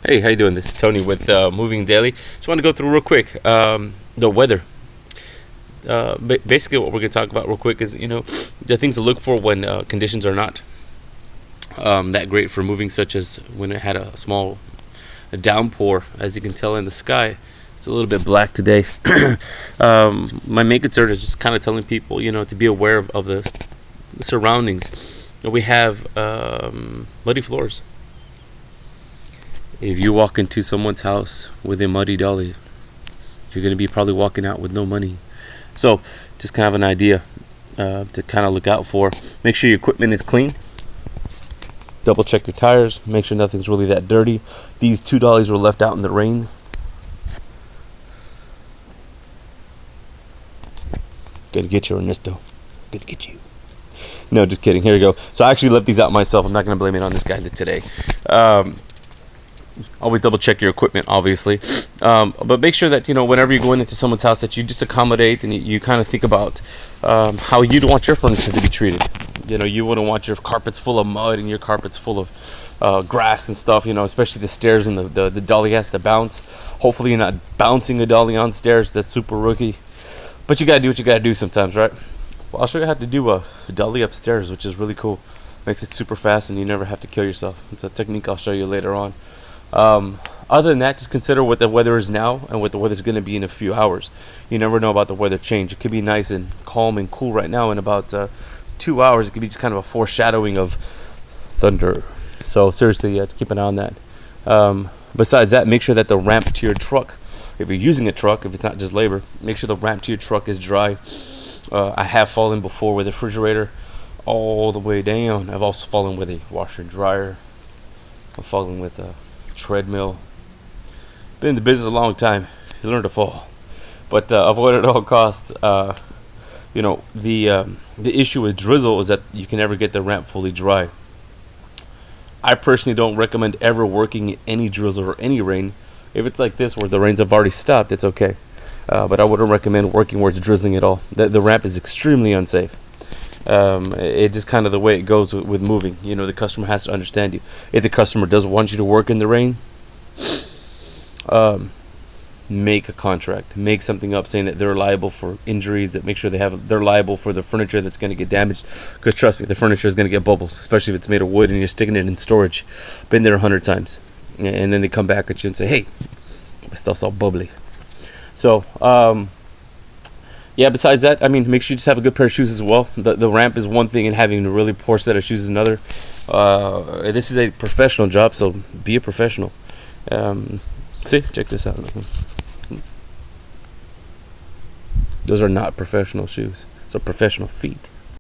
Hey, how you doing? This is Tony with Moving Daily. Just want to go through real quick the weather. Basically, what we're going to talk about real quick is the things to look for when conditions are not that great for moving, such as when it had a small downpour. As you can tell in the sky, it's a little bit black today. My main concern is just kind of telling people, to be aware of the surroundings. We have muddy floors. If you walk into someone's house with a muddy dolly, you're going to be probably walking out with no money. So just kind of an idea to kind of look out for. Make sure your equipment is clean. Double check your tires. Make sure nothing's really that dirty. These $2 were left out in the rain. Gonna get you, Ernesto. Gonna get you. No, just kidding. Here we go. So I actually left these out myself. I'm not going to blame it on this guy today. Always double check your equipment, obviously, but make sure that whenever you're going into someone's house that you just accommodate and you kind of think about how you'd want your furniture to be treated. You wouldn't want your carpets full of mud and your carpets full of grass and stuff, especially the stairs, and the dolly has to bounce. Hopefully you're not bouncing a dolly on stairs. That's super rookie, but you gotta do what you gotta do sometimes, right? Well, I'll show you how to do a dolly upstairs, which is really cool. Makes it super fast and you never have to kill yourself. It's a technique I'll show you later on. Other than that, just consider what the weather is now and what the weather's going to be in a few hours. You never know about the weather change. It could be nice and calm and cool right now. In about 2 hours, it could be just kind of a foreshadowing of thunder. So seriously, you have to keep an eye on that. Besides that, make sure that the ramp to your truck, if you're using a truck, if it's not just labor, make sure the ramp to your truck is dry. I have fallen before with a refrigerator all the way down. I've also fallen with a washer and dryer. I've fallen with a treadmill. Been in the business a long time. You learn to fall, but avoid it at all costs. The issue with drizzle is that you can never get the ramp fully dry. I personally don't recommend ever working in any drizzle or any rain. If it's like this where the rains have already stopped, it's okay, but I wouldn't recommend working where it's drizzling at all. The ramp is extremely unsafe. It's just kind of the way it goes with moving. The customer has to understand you. If the customer does want you to work in the rain, make a contract, make something up saying that they're liable for injuries, that make sure they're liable for the furniture that's going to get damaged. Because trust me, the furniture is going to get bubbles, especially if it's made of wood and you're sticking it in storage. Been there 100 times, and then they come back at you and say, "Hey, my stuff's all bubbly." So, yeah, besides that, make sure you just have a good pair of shoes as well. The ramp is one thing and having a really poor set of shoes is another. This is a professional job, so be a professional. See, check this out. Those are not professional shoes. So professional feet.